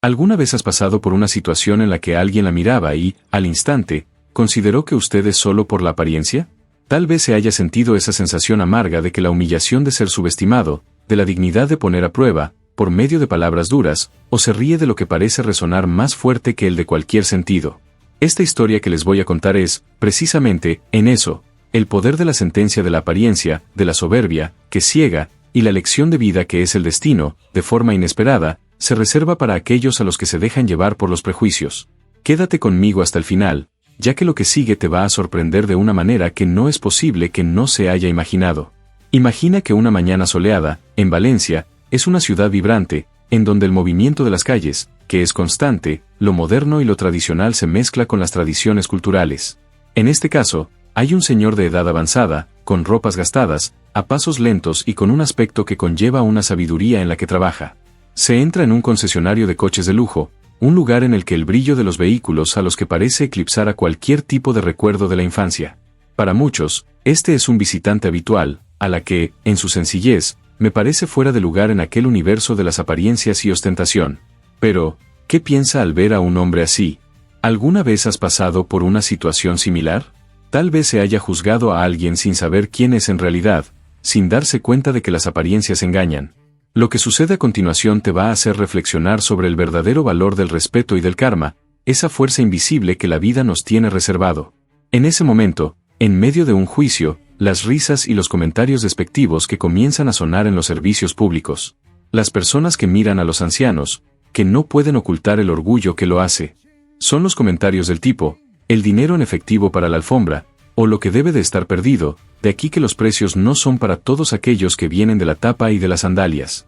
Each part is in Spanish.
¿Alguna vez has pasado por una situación en la que alguien la miraba y, al instante, consideró que usted es solo por la apariencia? Tal vez se haya sentido esa sensación amarga de que la humillación de ser subestimado, de la dignidad de poner a prueba, por medio de palabras duras, o se ríe de lo que parece resonar más fuerte que el de cualquier sentido. Esta historia que les voy a contar es, precisamente, en eso, el poder de la sentencia de la apariencia, de la soberbia, que ciega, y la lección de vida que es el destino, de forma inesperada, se reserva para aquellos a los que se dejan llevar por los prejuicios. Quédate conmigo hasta el final, ya que lo que sigue te va a sorprender de una manera que no es posible que no se haya imaginado. Imagina que una mañana soleada, en Valencia, es una ciudad vibrante, en donde el movimiento de las calles, que es constante, lo moderno y lo tradicional se mezcla con las tradiciones culturales. En este caso, hay un señor de edad avanzada, con ropas gastadas, a pasos lentos y con un aspecto que conlleva una sabiduría en la que trabaja. Se entra en un concesionario de coches de lujo, un lugar en el que el brillo de los vehículos a los que parece eclipsar a cualquier tipo de recuerdo de la infancia. Para muchos, este es un visitante habitual, a la que, en su sencillez, me parece fuera de lugar en aquel universo de las apariencias y ostentación. Pero, ¿qué piensa al ver a un hombre así? ¿Alguna vez has pasado por una situación similar? Tal vez se haya juzgado a alguien sin saber quién es en realidad, sin darse cuenta de que las apariencias engañan. Lo que sucede a continuación te va a hacer reflexionar sobre el verdadero valor del respeto y del karma, esa fuerza invisible que la vida nos tiene reservado. En ese momento, en medio de un juicio, las risas y los comentarios despectivos que comienzan a sonar en los servicios públicos. Las personas que miran a los ancianos, que no pueden ocultar el orgullo que lo hace. Son los comentarios del tipo, el dinero en efectivo para la alfombra, o lo que debe de estar perdido, de aquí que los precios no son para todos aquellos que vienen de la tapa y de las sandalias.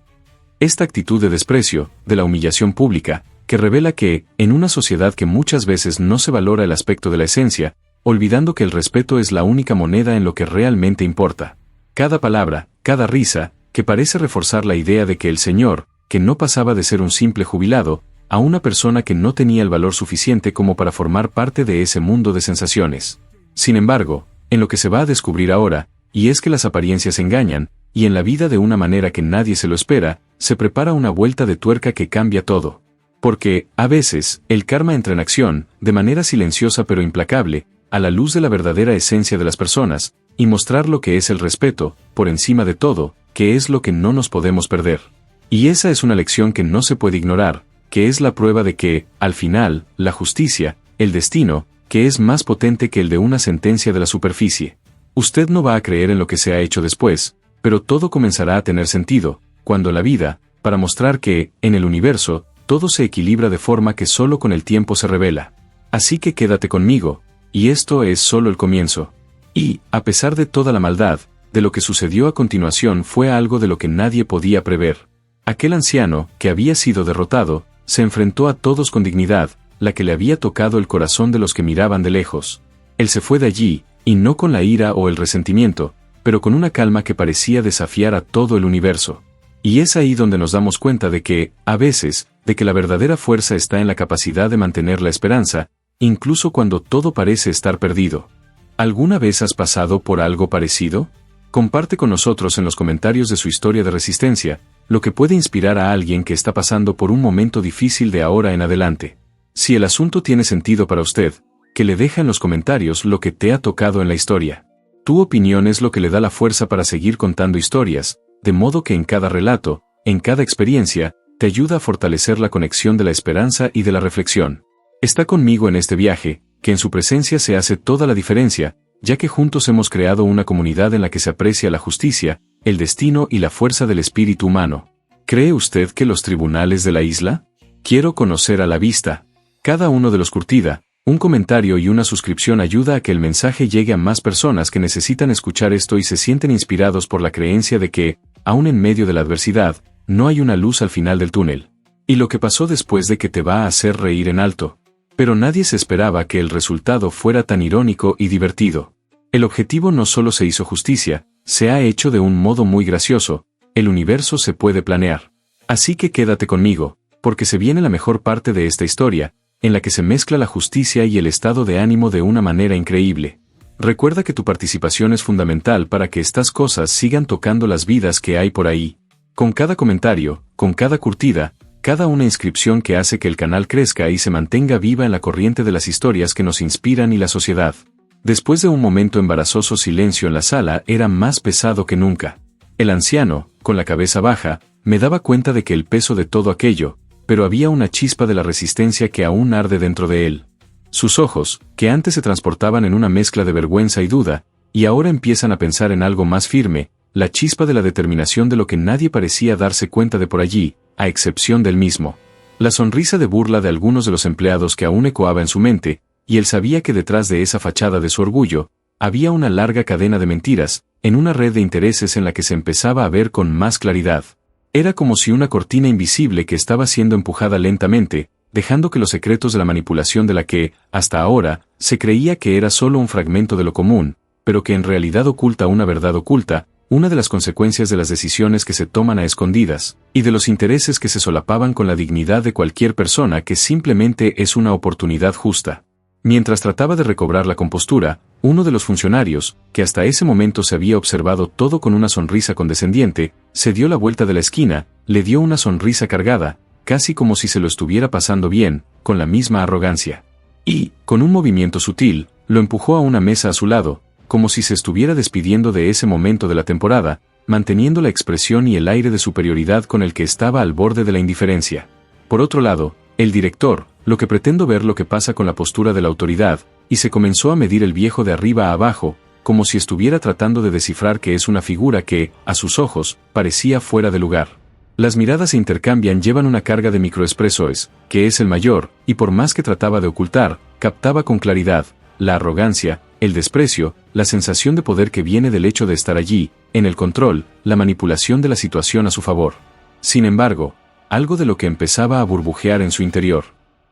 Esta actitud de desprecio, de la humillación pública, que revela que, en una sociedad que muchas veces no se valora el aspecto de la esencia, olvidando que el respeto es la única moneda en lo que realmente importa. Cada palabra, cada risa, que parece reforzar la idea de que el señor, que no pasaba de ser un simple jubilado, a una persona que no tenía el valor suficiente como para formar parte de ese mundo de sensaciones. Sin embargo, en lo que se va a descubrir ahora, y es que las apariencias engañan, y en la vida de una manera que nadie se lo espera, se prepara una vuelta de tuerca que cambia todo. Porque, a veces, el karma entra en acción, de manera silenciosa pero implacable, a la luz de la verdadera esencia de las personas, y mostrar lo que es el respeto, por encima de todo, que es lo que no nos podemos perder. Y esa es una lección que no se puede ignorar, que es la prueba de que, al final, la justicia, el destino, que es más potente que el de una sentencia de la superficie. Usted no va a creer en lo que se ha hecho después, pero todo comenzará a tener sentido, cuando la vida, para mostrar que, en el universo, todo se equilibra de forma que solo con el tiempo se revela. Así que quédate conmigo, y esto es solo el comienzo. Y, a pesar de toda la maldad, de lo que sucedió a continuación fue algo de lo que nadie podía prever. Aquel anciano, que había sido derrotado, se enfrentó a todos con dignidad, la que le había tocado el corazón de los que miraban de lejos. Él se fue de allí, y no con la ira o el resentimiento, pero con una calma que parecía desafiar a todo el universo. Y es ahí donde nos damos cuenta de que, a veces, de que la verdadera fuerza está en la capacidad de mantener la esperanza, incluso cuando todo parece estar perdido. ¿Alguna vez has pasado por algo parecido? Comparte con nosotros en los comentarios de su historia de resistencia, lo que puede inspirar a alguien que está pasando por un momento difícil de ahora en adelante. Si el asunto tiene sentido para usted, que le deja en los comentarios lo que te ha tocado en la historia. Tu opinión es lo que le da la fuerza para seguir contando historias, de modo que en cada relato, en cada experiencia, te ayuda a fortalecer la conexión de la esperanza y de la reflexión. Está conmigo en este viaje, que en su presencia se hace toda la diferencia, ya que juntos hemos creado una comunidad en la que se aprecia la justicia, el destino y la fuerza del espíritu humano. ¿Cree usted que los tribunales de la isla? Quiero conocer a la vista. Cada uno de los curtida, un comentario y una suscripción ayuda a que el mensaje llegue a más personas que necesitan escuchar esto y se sienten inspirados por la creencia de que, aun en medio de la adversidad, no hay una luz al final del túnel. Y lo que pasó después de que te va a hacer reír en alto. Pero nadie se esperaba que el resultado fuera tan irónico y divertido. El objetivo no solo se hizo justicia, se ha hecho de un modo muy gracioso, el universo se puede planear. Así que quédate conmigo, porque se viene la mejor parte de esta historia, en la que se mezcla la justicia y el estado de ánimo de una manera increíble. Recuerda que tu participación es fundamental para que estas cosas sigan tocando las vidas que hay por ahí. Con cada comentario, con cada curtida, cada una inscripción que hace que el canal crezca y se mantenga viva en la corriente de las historias que nos inspiran y la sociedad. Después de un momento embarazoso silencio en la sala era más pesado que nunca. El anciano, con la cabeza baja, me daba cuenta de que el peso de todo aquello, pero había una chispa de la resistencia que aún arde dentro de él. Sus ojos, que antes se transportaban en una mezcla de vergüenza y duda, y ahora empiezan a pensar en algo más firme, la chispa de la determinación de lo que nadie parecía darse cuenta de por allí, a excepción del mismo. La sonrisa de burla de algunos de los empleados que aún ecoaba en su mente, y él sabía que detrás de esa fachada de su orgullo, había una larga cadena de mentiras, en una red de intereses en la que se empezaba a ver con más claridad. Era como si una cortina invisible que estaba siendo empujada lentamente, dejando que los secretos de la manipulación de la que, hasta ahora, se creía que era solo un fragmento de lo común, pero que en realidad oculta una verdad oculta, una de las consecuencias de las decisiones que se toman a escondidas, y de los intereses que se solapaban con la dignidad de cualquier persona que simplemente es una oportunidad justa. Mientras trataba de recobrar la compostura, uno de los funcionarios, que hasta ese momento se había observado todo con una sonrisa condescendiente, se dio la vuelta de la esquina, le dio una sonrisa cargada, casi como si se lo estuviera pasando bien, con la misma arrogancia. Y, con un movimiento sutil, lo empujó a una mesa a su lado, como si se estuviera despidiendo de ese momento de la temporada, manteniendo la expresión y el aire de superioridad con el que estaba al borde de la indiferencia. Por otro lado, el director, lo que pretendo ver lo que pasa con la postura de la autoridad, y se comenzó a medir el viejo de arriba a abajo, como si estuviera tratando de descifrar que es una figura que, a sus ojos, parecía fuera de lugar. Las miradas se intercambian, llevan una carga de microexpresoes, que es el mayor, y por más que trataba de ocultar, captaba con claridad, la arrogancia, el desprecio, la sensación de poder que viene del hecho de estar allí, en el control, la manipulación de la situación a su favor. Sin embargo, algo de lo que empezaba a burbujear en su interior.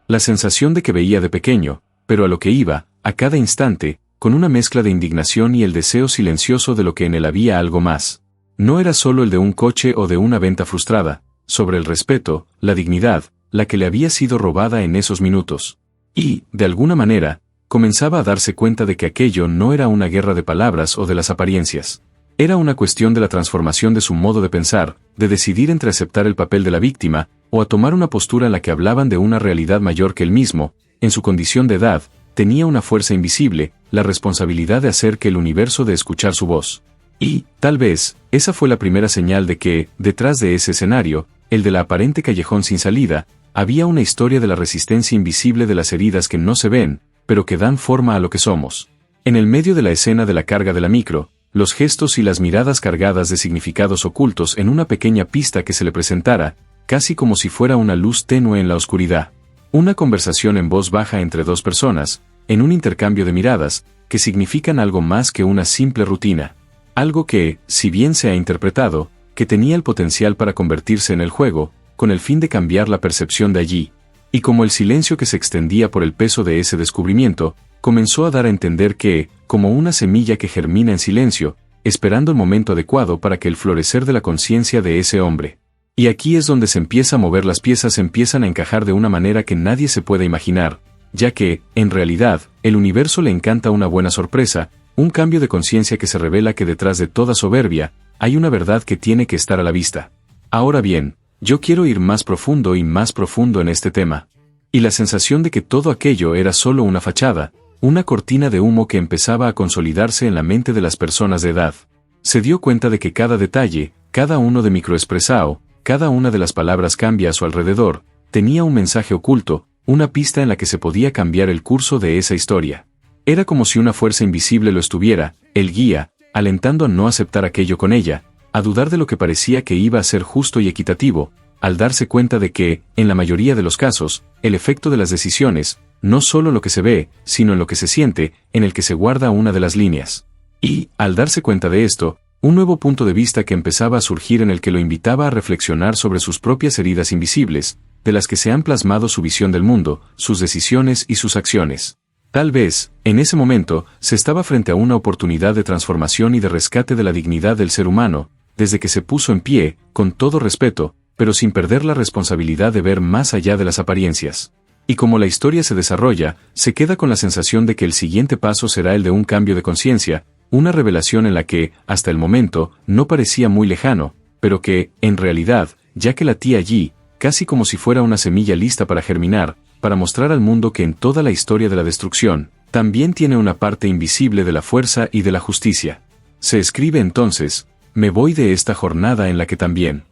La sensación de que veía de pequeño, pero a lo que iba, a cada instante, con una mezcla de indignación y el deseo silencioso de lo que en él había algo más. No era solo el de un coche o de una venta frustrada, sobre el respeto, la dignidad, la que le había sido robada en esos minutos. Y, de alguna manera, comenzaba a darse cuenta de que aquello no era una guerra de palabras o de las apariencias. Era una cuestión de la transformación de su modo de pensar, de decidir entre aceptar el papel de la víctima, o a tomar una postura en la que hablaban de una realidad mayor que él mismo. En su condición de edad, tenía una fuerza invisible, la responsabilidad de hacer que el universo de escuchar su voz. Y, tal vez, esa fue la primera señal de que, detrás de ese escenario, el de la aparente callejón sin salida, había una historia de la resistencia invisible de las heridas que no se ven, pero que dan forma a lo que somos. En el medio de la escena de la carga de la micro, los gestos y las miradas cargadas de significados ocultos en una pequeña pista que se le presentara, casi como si fuera una luz tenue en la oscuridad. Una conversación en voz baja entre dos personas, en un intercambio de miradas, que significan algo más que una simple rutina. Algo que, si bien se ha interpretado, que tenía el potencial para convertirse en el juego, con el fin de cambiar la percepción de allí. Y como el silencio que se extendía por el peso de ese descubrimiento, comenzó a dar a entender que, como una semilla que germina en silencio, esperando el momento adecuado para que el florecer de la conciencia de ese hombre. Y aquí es donde se empieza a mover, las piezas empiezan a encajar de una manera que nadie se puede imaginar, ya que, en realidad, el universo le encanta una buena sorpresa, un cambio de conciencia que se revela que detrás de toda soberbia, hay una verdad que tiene que estar a la vista. Ahora bien, yo quiero ir más profundo y más profundo en este tema. Y la sensación de que todo aquello era solo una fachada, una cortina de humo que empezaba a consolidarse en la mente de las personas de edad. Se dio cuenta de que cada detalle, cada uno de microexpresao, cada una de las palabras cambia a su alrededor, tenía un mensaje oculto, una pista en la que se podía cambiar el curso de esa historia. Era como si una fuerza invisible lo estuviera, el guía, alentando a no aceptar aquello con ella, a dudar de lo que parecía que iba a ser justo y equitativo, al darse cuenta de que, en la mayoría de los casos, el efecto de las decisiones, no solo lo que se ve, sino en lo que se siente, en el que se guarda una de las líneas. Y, al darse cuenta de esto, un nuevo punto de vista que empezaba a surgir en el que lo invitaba a reflexionar sobre sus propias heridas invisibles, de las que se han plasmado su visión del mundo, sus decisiones y sus acciones. Tal vez, en ese momento, se estaba frente a una oportunidad de transformación y de rescate de la dignidad del ser humano, desde que se puso en pie, con todo respeto, pero sin perder la responsabilidad de ver más allá de las apariencias. Y como la historia se desarrolla, se queda con la sensación de que el siguiente paso será el de un cambio de conciencia, una revelación en la que, hasta el momento, no parecía muy lejano, pero que, en realidad, ya que latía allí, casi como si fuera una semilla lista para germinar, para mostrar al mundo que en toda la historia de la destrucción, también tiene una parte invisible de la fuerza y de la justicia. Se escribe entonces: me voy de esta jornada en la que también.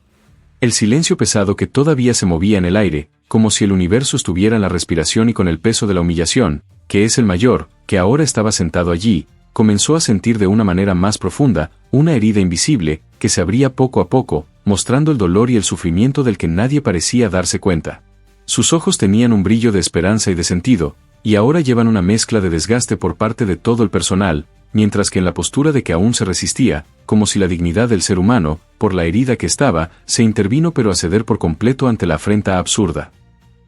El silencio pesado que todavía se movía en el aire, como si el universo estuviera en la respiración y con el peso de la humillación, que es el mayor, que ahora estaba sentado allí, comenzó a sentir de una manera más profunda, una herida invisible, que se abría poco a poco, mostrando el dolor y el sufrimiento del que nadie parecía darse cuenta. Sus ojos tenían un brillo de esperanza y de sentido, y ahora llevan una mezcla de desgaste por parte de todo el personal, mientras que en la postura de que aún se resistía, como si la dignidad del ser humano, por la herida que estaba, se intervino pero a ceder por completo ante la afrenta absurda.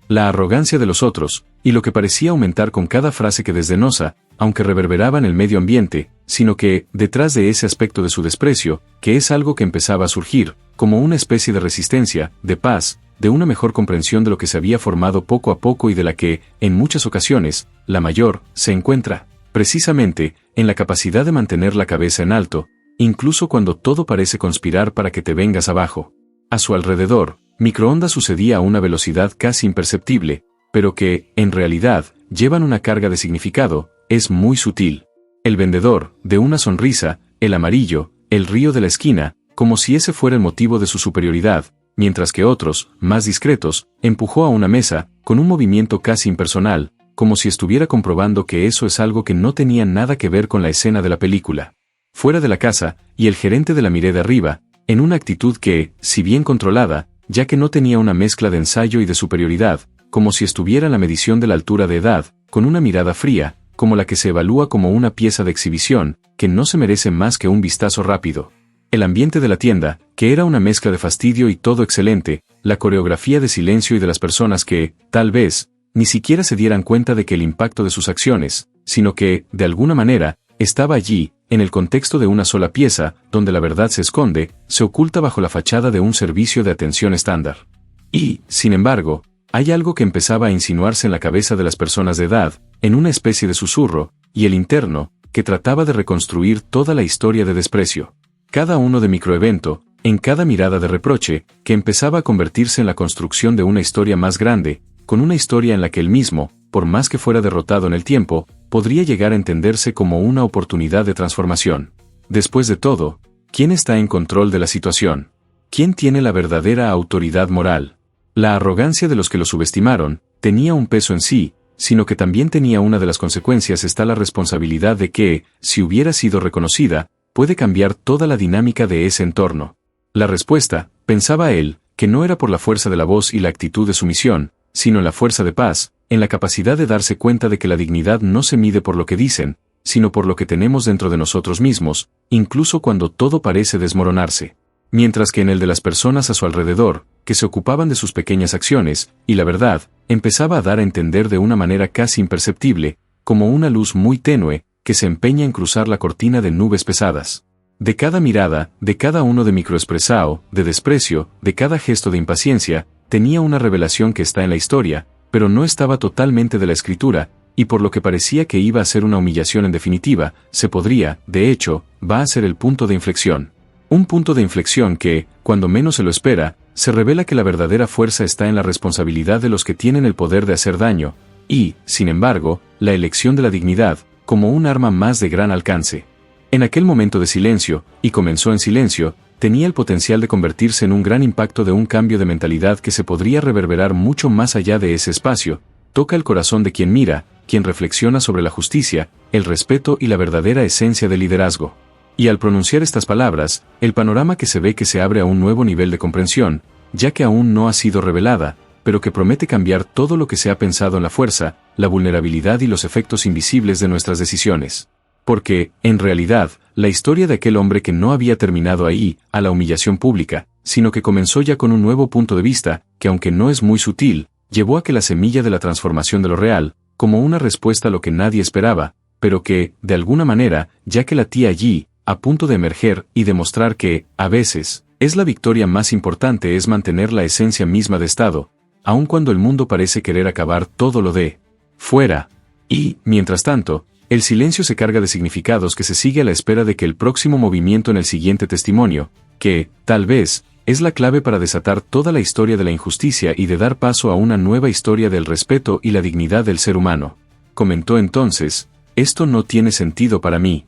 La arrogancia de los otros, y lo que parecía aumentar con cada frase que desdenosa, aunque reverberaba en el medio ambiente, sino que, detrás de ese aspecto de su desprecio, que es algo que empezaba a surgir, como una especie de resistencia, de paz, de una mejor comprensión de lo que se había formado poco a poco y de la que, en muchas ocasiones, la mayor, se encuentra, precisamente, en la capacidad de mantener la cabeza en alto, incluso cuando todo parece conspirar para que te vengas abajo. A su alrededor, microondas sucedía a una velocidad casi imperceptible, pero que, en realidad, llevan una carga de significado, es muy sutil. El vendedor, de una sonrisa, el amarillo, el río de la esquina, como si ese fuera el motivo de su superioridad, mientras que otros, más discretos, empujó a una mesa, con un movimiento casi impersonal, como si estuviera comprobando que eso es algo que no tenía nada que ver con la escena de la película. Fuera de la casa, y el gerente de la miré de arriba, en una actitud que, si bien controlada, ya que no tenía una mezcla de ensayo y de superioridad, como si estuviera en la medición de la altura de edad, con una mirada fría, como la que se evalúa como una pieza de exhibición, que no se merece más que un vistazo rápido. El ambiente de la tienda, que era una mezcla de fastidio y todo excelente, la coreografía de silencio y de las personas que, tal vez, ni siquiera se dieran cuenta de que el impacto de sus acciones, sino que, de alguna manera, estaba allí, en el contexto de una sola pieza, donde la verdad se esconde, se oculta bajo la fachada de un servicio de atención estándar. Y, sin embargo, hay algo que empezaba a insinuarse en la cabeza de las personas de edad, en una especie de susurro, y el interno, que trataba de reconstruir toda la historia de desprecio. Cada uno de microevento, en cada mirada de reproche, que empezaba a convertirse en la construcción de una historia más grande, con una historia en la que él mismo, por más que fuera derrotado en el tiempo, podría llegar a entenderse como una oportunidad de transformación. Después de todo, ¿quién está en control de la situación? ¿Quién tiene la verdadera autoridad moral? La arrogancia de los que lo subestimaron, tenía un peso en sí, sino que también tenía una de las consecuencias está la responsabilidad de que, si hubiera sido reconocida, puede cambiar toda la dinámica de ese entorno. La respuesta, pensaba él, que no era por la fuerza de la voz y la actitud de sumisión, sino en la fuerza de paz, en la capacidad de darse cuenta de que la dignidad no se mide por lo que dicen, sino por lo que tenemos dentro de nosotros mismos, incluso cuando todo parece desmoronarse. Mientras que en el de las personas a su alrededor, que se ocupaban de sus pequeñas acciones, y la verdad, empezaba a dar a entender de una manera casi imperceptible, como una luz muy tenue, que se empeña en cruzar la cortina de nubes pesadas. De cada mirada, de cada uno de microexpresao, de desprecio, de cada gesto de impaciencia, tenía una revelación que está en la historia, pero no estaba totalmente de la escritura, y por lo que parecía que iba a ser una humillación en definitiva, se podría, de hecho, va a ser el punto de inflexión. Un punto de inflexión que, cuando menos se lo espera, se revela que la verdadera fuerza está en la responsabilidad de los que tienen el poder de hacer daño, y, sin embargo, la elección de la dignidad, como un arma más de gran alcance. En aquel momento de silencio, y comenzó en silencio, tenía el potencial de convertirse en un gran impacto de un cambio de mentalidad que se podría reverberar mucho más allá de ese espacio, toca el corazón de quien mira, quien reflexiona sobre la justicia, el respeto y la verdadera esencia del liderazgo. Y al pronunciar estas palabras, el panorama que se ve que se abre a un nuevo nivel de comprensión, ya que aún no ha sido revelada, pero que promete cambiar todo lo que se ha pensado en la fuerza, la vulnerabilidad y los efectos invisibles de nuestras decisiones. Porque, en realidad, la historia de aquel hombre que no había terminado ahí, a la humillación pública, sino que comenzó ya con un nuevo punto de vista, que aunque no es muy sutil, llevó a que la semilla de la transformación de lo real, como una respuesta a lo que nadie esperaba, pero que, de alguna manera, ya que latía allí, a punto de emerger y demostrar que, a veces, es la victoria más importante es mantener la esencia misma de Estado, aun cuando el mundo parece querer acabar todo lo de fuera. Y, mientras tanto, el silencio se carga de significados que se sigue a la espera de que el próximo movimiento en el siguiente testimonio, que, tal vez, es la clave para desatar toda la historia de la injusticia y de dar paso a una nueva historia del respeto y la dignidad del ser humano. Comentó entonces, esto no tiene sentido para mí.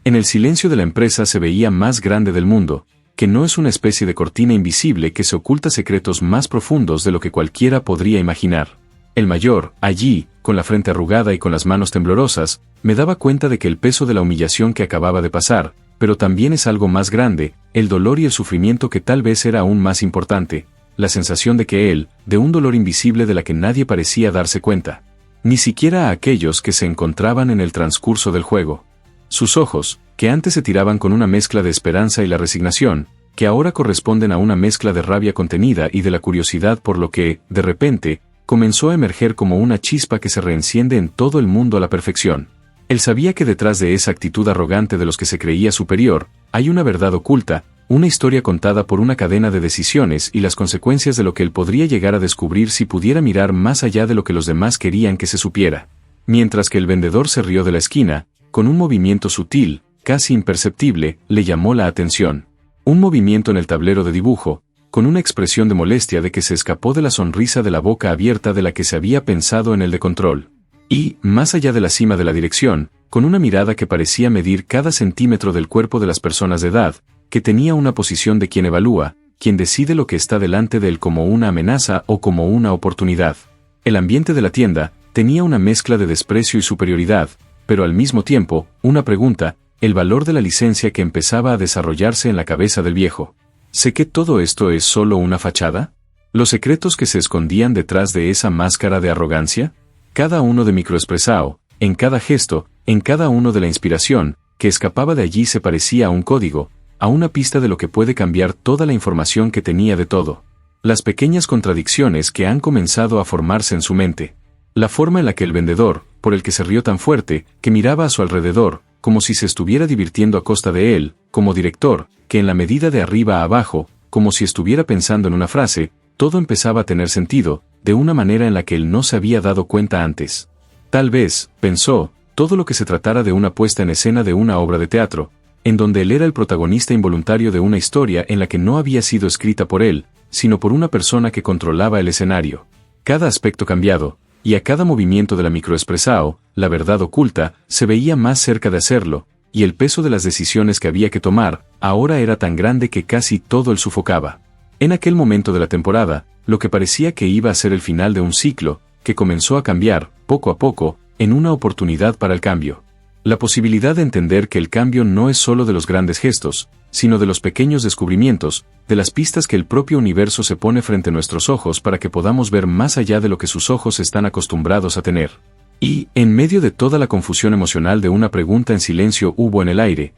En el silencio de la empresa se veía más grande del mundo, que no es una especie de cortina invisible que se oculta secretos más profundos de lo que cualquiera podría imaginar. El mayor, allí, con la frente arrugada y con las manos temblorosas, me daba cuenta de que el peso de la humillación que acababa de pasar, pero también es algo más grande, el dolor y el sufrimiento que tal vez era aún más importante, la sensación de que él, de un dolor invisible de la que nadie parecía darse cuenta. Ni siquiera a aquellos que se encontraban en el transcurso del juego. Sus ojos, que antes se tiraban con una mezcla de esperanza y la resignación, que ahora corresponden a una mezcla de rabia contenida y de la curiosidad por lo que, de repente, comenzó a emerger como una chispa que se reenciende en todo el mundo a la perfección. Él sabía que detrás de esa actitud arrogante de los que se creía superior, hay una verdad oculta, una historia contada por una cadena de decisiones y las consecuencias de lo que él podría llegar a descubrir si pudiera mirar más allá de lo que los demás querían que se supiera. Mientras que el vendedor se rió de la esquina, con un movimiento sutil, casi imperceptible, le llamó la atención. Un movimiento en el tablero de dibujo, con una expresión de molestia de que se escapó de la sonrisa de la boca abierta de la que se había pensado en el de control. Y, más allá de la cima de la dirección, con una mirada que parecía medir cada centímetro del cuerpo de las personas de edad, que tenía una posición de quien evalúa, quien decide lo que está delante de él como una amenaza o como una oportunidad. El ambiente de la tienda tenía una mezcla de desprecio y superioridad, pero al mismo tiempo, una pregunta, el valor de la licencia que empezaba a desarrollarse en la cabeza del viejo. ¿Sé que todo esto es solo una fachada? ¿Los secretos que se escondían detrás de esa máscara de arrogancia? Cada uno de microexpresao, en cada gesto, en cada uno de la inspiración, que escapaba de allí se parecía a un código, a una pista de lo que puede cambiar toda la información que tenía de todo. Las pequeñas contradicciones que han comenzado a formarse en su mente. La forma en la que el vendedor, por el que se rió tan fuerte, que miraba a su alrededor, como si se estuviera divirtiendo a costa de él, como director, que en la medida de arriba a abajo, como si estuviera pensando en una frase, todo empezaba a tener sentido, de una manera en la que él no se había dado cuenta antes. Tal vez, pensó, todo lo que se tratara de una puesta en escena de una obra de teatro, en donde él era el protagonista involuntario de una historia en la que no había sido escrita por él, sino por una persona que controlaba el escenario. Cada aspecto cambiado, y a cada movimiento de la microexpresao, la verdad oculta, se veía más cerca de hacerlo, y el peso de las decisiones que había que tomar, ahora era tan grande que casi todo él sufocaba. En aquel momento de la temporada, lo que parecía que iba a ser el final de un ciclo, que comenzó a cambiar, poco a poco, en una oportunidad para el cambio. La posibilidad de entender que el cambio no es solo de los grandes gestos, sino de los pequeños descubrimientos, de las pistas que el propio universo se pone frente a nuestros ojos para que podamos ver más allá de lo que sus ojos están acostumbrados a tener. Y, en medio de toda la confusión emocional de una pregunta en silencio hubo en el aire,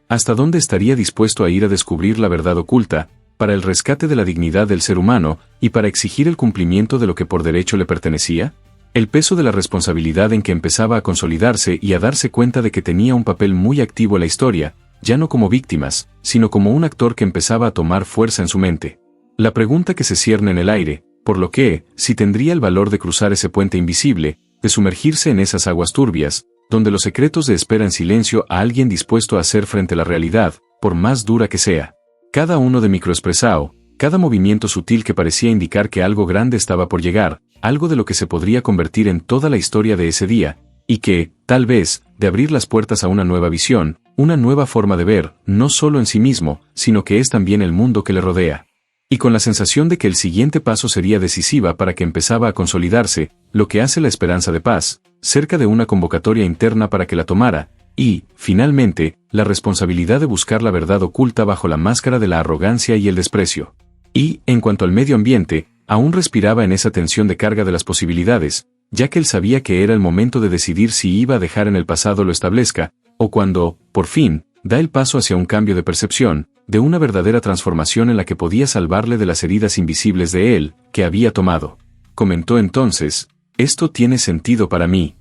¿hasta dónde estaría dispuesto a ir a descubrir la verdad oculta, para el rescate de la dignidad del ser humano, y para exigir el cumplimiento de lo que por derecho le pertenecía? El peso de la responsabilidad en que empezaba a consolidarse y a darse cuenta de que tenía un papel muy activo en la historia, ya no como víctimas, sino como un actor que empezaba a tomar fuerza en su mente. La pregunta que se cierne en el aire, por lo que, si tendría el valor de cruzar ese puente invisible, de sumergirse en esas aguas turbias, donde los secretos de espera en silencio a alguien dispuesto a hacer frente a la realidad, por más dura que sea. Cada uno de microexpresao, cada movimiento sutil que parecía indicar que algo grande estaba por llegar, algo de lo que se podría convertir en toda la historia de ese día, y que, tal vez, de abrir las puertas a una nueva visión, una nueva forma de ver, no solo en sí mismo, sino que es también el mundo que le rodea. Y con la sensación de que el siguiente paso sería decisiva para que empezaba a consolidarse, lo que hace la esperanza de paz, cerca de una convocatoria interna para que la tomara, y, finalmente, la responsabilidad de buscar la verdad oculta bajo la máscara de la arrogancia y el desprecio. Y, en cuanto al medio ambiente, aún respiraba en esa tensión de carga de las posibilidades, ya que él sabía que era el momento de decidir si iba a dejar en el pasado lo establezca, o cuando, por fin, da el paso hacia un cambio de percepción, de una verdadera transformación en la que podía salvarle de las heridas invisibles de él, que había tomado. Comentó entonces, esto tiene sentido para mí.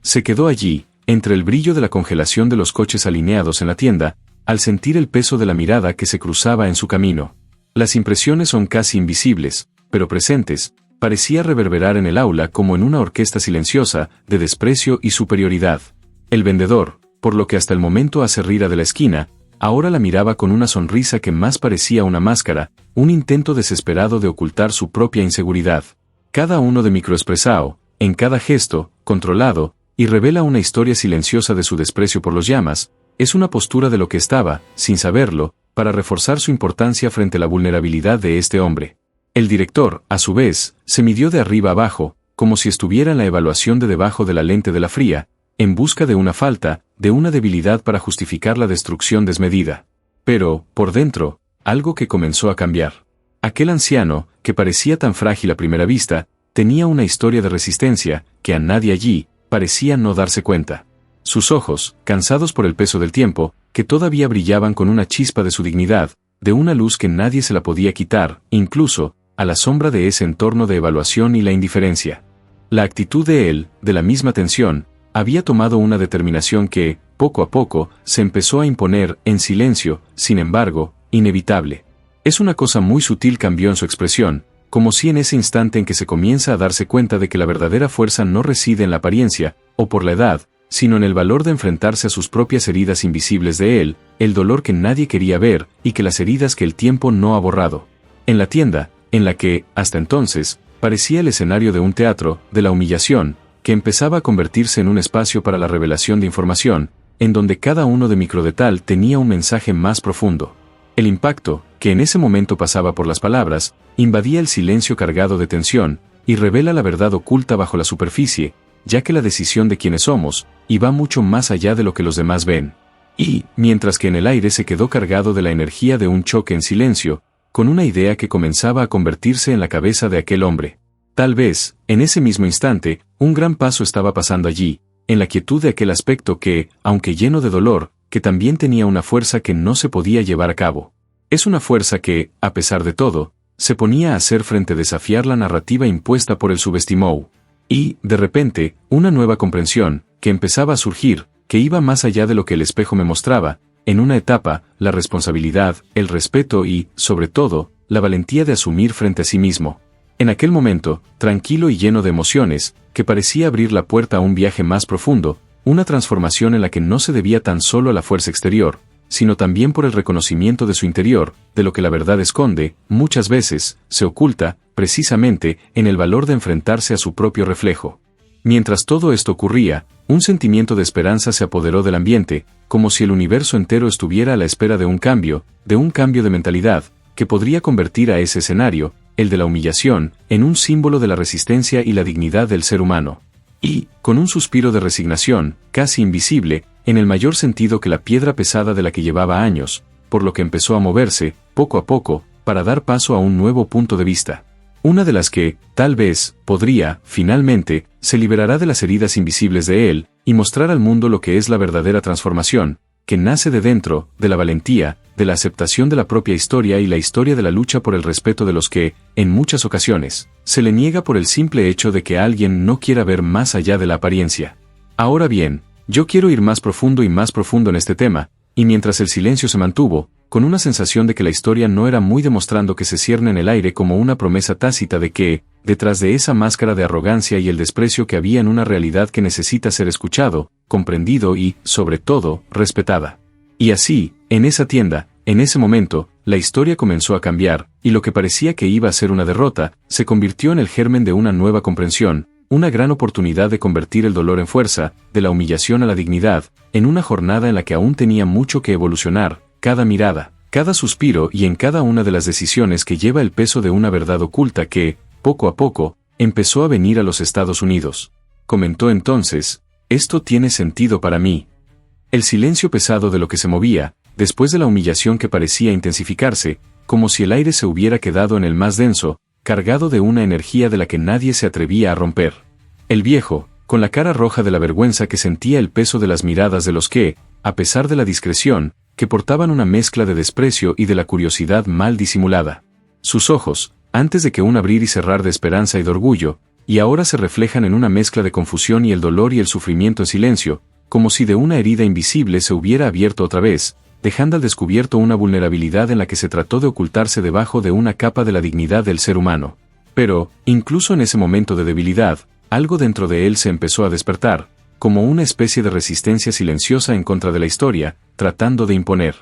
Se quedó allí, entre el brillo de la congelación de los coches alineados en la tienda, al sentir el peso de la mirada que se cruzaba en su camino. Las impresiones son casi invisibles, pero presentes, parecía reverberar en el aula como en una orquesta silenciosa, de desprecio y superioridad. El vendedor, por lo que hasta el momento acerrira de la esquina, ahora la miraba con una sonrisa que más parecía una máscara, un intento desesperado de ocultar su propia inseguridad. Cada uno de microexpresao, en cada gesto, controlado, y revela una historia silenciosa de su desprecio por los llamas, es una postura de lo que estaba, sin saberlo, para reforzar su importancia frente a la vulnerabilidad de este hombre. El director, a su vez, se midió de arriba abajo, como si estuviera en la evaluación de debajo de la lente de la fría, en busca de una falta, de una debilidad para justificar la destrucción desmedida. Pero, por dentro, algo que comenzó a cambiar. Aquel anciano, que parecía tan frágil a primera vista, tenía una historia de resistencia, que a nadie allí parecía no darse cuenta. Sus ojos, cansados por el peso del tiempo, que todavía brillaban con una chispa de su dignidad, de una luz que nadie se la podía quitar, incluso, a la sombra de ese entorno de evaluación y la indiferencia. La actitud de él, de la misma tensión, había tomado una determinación que, poco a poco, se empezó a imponer, en silencio, sin embargo, inevitable. Es una cosa muy sutil cambió en su expresión, como si en ese instante en que se comienza a darse cuenta de que la verdadera fuerza no reside en la apariencia, o por la edad, sino en el valor de enfrentarse a sus propias heridas invisibles de él, el dolor que nadie quería ver, y que las heridas que el tiempo no ha borrado. En la tienda, en la que, hasta entonces, parecía el escenario de un teatro, de la humillación, que empezaba a convertirse en un espacio para la revelación de información, en donde cada uno de microdetal tenía un mensaje más profundo. El impacto, que en ese momento pasaba por las palabras, invadía el silencio cargado de tensión, y revela la verdad oculta bajo la superficie, ya que la decisión de quiénes somos, y va mucho más allá de lo que los demás ven. Y, mientras que en el aire se quedó cargado de la energía de un choque en silencio, con una idea que comenzaba a convertirse en la cabeza de aquel hombre. Tal vez, en ese mismo instante, un gran paso estaba pasando allí, en la quietud de aquel aspecto que, aunque lleno de dolor, que también tenía una fuerza que no se podía llevar a cabo. Es una fuerza que, a pesar de todo, se ponía a hacer frente a desafiar la narrativa impuesta por el subestimou. Y, de repente, una nueva comprensión, que empezaba a surgir, que iba más allá de lo que el espejo me mostraba, en una etapa, la responsabilidad, el respeto y, sobre todo, la valentía de asumir frente a sí mismo. En aquel momento, tranquilo y lleno de emociones, que parecía abrir la puerta a un viaje más profundo, una transformación en la que no se debía tan solo a la fuerza exterior, sino también por el reconocimiento de su interior, de lo que la verdad esconde, muchas veces, se oculta, precisamente, en el valor de enfrentarse a su propio reflejo. Mientras todo esto ocurría, un sentimiento de esperanza se apoderó del ambiente, como si el universo entero estuviera a la espera de un cambio de mentalidad, que podría convertir a ese escenario, el de la humillación, en un símbolo de la resistencia y la dignidad del ser humano. Y, con un suspiro de resignación, casi invisible, en el mayor sentido que la piedra pesada de la que llevaba años, por lo que empezó a moverse, poco a poco, para dar paso a un nuevo punto de vista. Una de las que, tal vez, podría, finalmente, se liberará de las heridas invisibles de él, y mostrar al mundo lo que es la verdadera transformación, que nace de dentro, de la valentía, de la aceptación de la propia historia y la historia de la lucha por el respeto de los que, en muchas ocasiones, se le niega por el simple hecho de que alguien no quiera ver más allá de la apariencia. Ahora bien, yo quiero ir más profundo en este tema, y mientras el silencio se mantuvo, con una sensación de que la historia no era muy demostrando que se cierne en el aire como una promesa tácita de que, detrás de esa máscara de arrogancia y el desprecio que había en una realidad que necesita ser escuchado, comprendido y, sobre todo, respetada. Y así, en esa tienda, en ese momento, la historia comenzó a cambiar, y lo que parecía que iba a ser una derrota, se convirtió en el germen de una nueva comprensión, una gran oportunidad de convertir el dolor en fuerza, de la humillación a la dignidad, en una jornada en la que aún tenía mucho que evolucionar, cada mirada, cada suspiro y en cada una de las decisiones que lleva el peso de una verdad oculta que, poco a poco, empezó a venir a los Estados Unidos. Comentó entonces, «Esto tiene sentido para mí». El silencio pesado de lo que se movía, después de la humillación que parecía intensificarse, como si el aire se hubiera quedado en el más denso, cargado de una energía de la que nadie se atrevía a romper. El viejo, con la cara roja de la vergüenza que sentía el peso de las miradas de los que, a pesar de la discreción, que portaban una mezcla de desprecio y de la curiosidad mal disimulada. Sus ojos, antes de que un abrir y cerrar de esperanza y de orgullo, y ahora se reflejan en una mezcla de confusión y el dolor y el sufrimiento en silencio, como si de una herida invisible se hubiera abierto otra vez, dejando al descubierto una vulnerabilidad en la que se trató de ocultarse debajo de una capa de la dignidad del ser humano. Pero, incluso en ese momento de debilidad, algo dentro de él se empezó a despertar, como una especie de resistencia silenciosa en contra de la historia, tratando de imponer.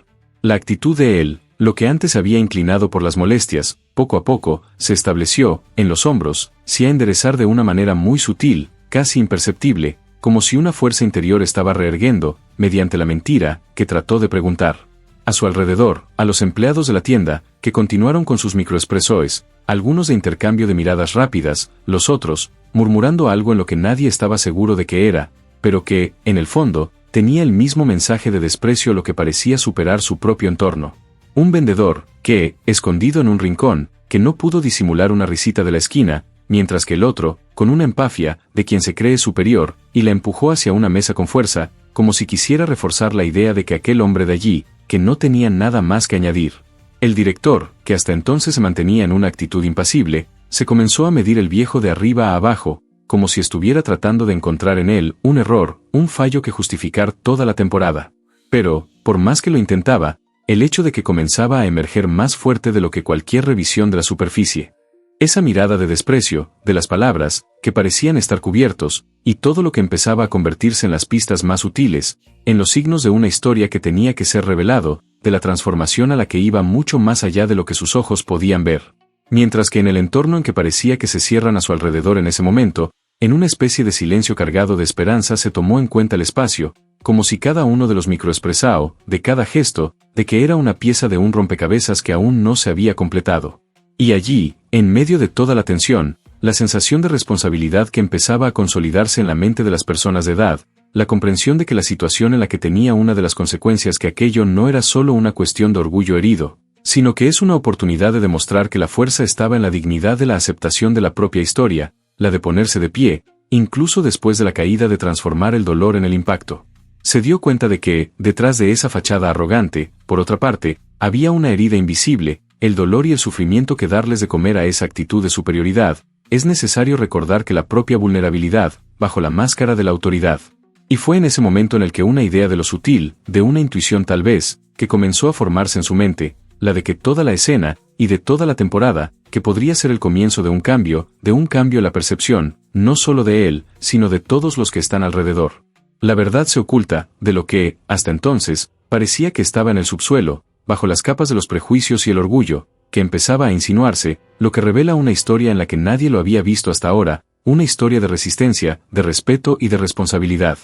La actitud de él, lo que antes había inclinado por las molestias, poco a poco, se estableció, en los hombros, a enderezar de una manera muy sutil, casi imperceptible, como si una fuerza interior estaba reerguendo, mediante la mentira, que trató de preguntar. A su alrededor, a los empleados de la tienda, que continuaron con sus microexpresoes, algunos de intercambio de miradas rápidas, los otros, murmurando algo en lo que nadie estaba seguro de qué era, pero que, en el fondo, tenía el mismo mensaje de desprecio lo que parecía superar su propio entorno. Un vendedor, que, escondido en un rincón, que no pudo disimular una risita de la esquina, mientras que el otro, con una empafia, de quien se cree superior, y la empujó hacia una mesa con fuerza, como si quisiera reforzar la idea de que aquel hombre de allí, que no tenía nada más que añadir. El director, que hasta entonces se mantenía en una actitud impasible, se comenzó a medir el viejo de arriba a abajo, como si estuviera tratando de encontrar en él un error, un fallo que justificar toda la temporada. Pero, por más que lo intentaba, el hecho de que comenzaba a emerger más fuerte de lo que cualquier revisión de la superficie. Esa mirada de desprecio, de las palabras, que parecían estar cubiertos, y todo lo que empezaba a convertirse en las pistas más sutiles, en los signos de una historia que tenía que ser revelado, de la transformación a la que iba mucho más allá de lo que sus ojos podían ver. Mientras que en el entorno en que parecía que se cierran a su alrededor en ese momento, en una especie de silencio cargado de esperanza se tomó en cuenta el espacio, como si cada uno de los microexpresao, de cada gesto, de que era una pieza de un rompecabezas que aún no se había completado. Y allí, en medio de toda la tensión, la sensación de responsabilidad que empezaba a consolidarse en la mente de las personas de edad, la comprensión de que la situación en la que tenía una de las consecuencias que aquello no era solo una cuestión de orgullo herido, sino que es una oportunidad de demostrar que la fuerza estaba en la dignidad de la aceptación de la propia historia, la de ponerse de pie, incluso después de la caída, de transformar el dolor en el impacto. Se dio cuenta de que, detrás de esa fachada arrogante, por otra parte, había una herida invisible, el dolor y el sufrimiento que darles de comer a esa actitud de superioridad. Es necesario recordar que la propia vulnerabilidad, bajo la máscara de la autoridad. Y fue en ese momento en el que una idea de lo sutil, de una intuición tal vez, que comenzó a formarse en su mente, la de que toda la escena, y de toda la temporada, que podría ser el comienzo de un cambio en la percepción, no solo de él, sino de todos los que están alrededor. La verdad se oculta, de lo que, hasta entonces, parecía que estaba en el subsuelo, bajo las capas de los prejuicios y el orgullo, que empezaba a insinuarse, lo que revela una historia en la que nadie lo había visto hasta ahora, una historia de resistencia, de respeto y de responsabilidad.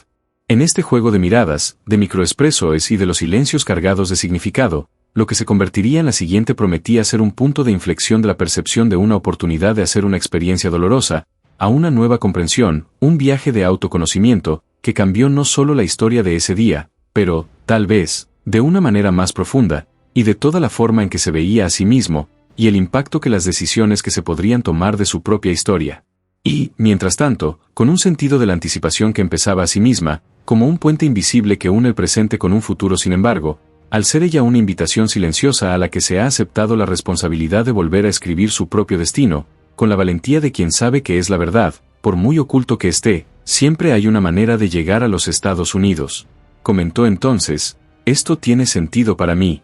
En este juego de miradas, de microexpresoes y de los silencios cargados de significado, lo que se convertiría en la siguiente prometía ser un punto de inflexión de la percepción de una oportunidad de hacer una experiencia dolorosa, a una nueva comprensión, un viaje de autoconocimiento, que cambió no solo la historia de ese día, pero, tal vez, de una manera más profunda, y de toda la forma en que se veía a sí mismo, y el impacto que las decisiones que se podrían tomar de su propia historia. Y, mientras tanto, con un sentido de la anticipación que empezaba a sí misma, como un puente invisible que une el presente con un futuro. Sin embargo, al ser ella una invitación silenciosa a la que se ha aceptado la responsabilidad de volver a escribir su propio destino, con la valentía de quien sabe que es la verdad, por muy oculto que esté, siempre hay una manera de llegar a los Estados Unidos. Comentó entonces: esto tiene sentido para mí.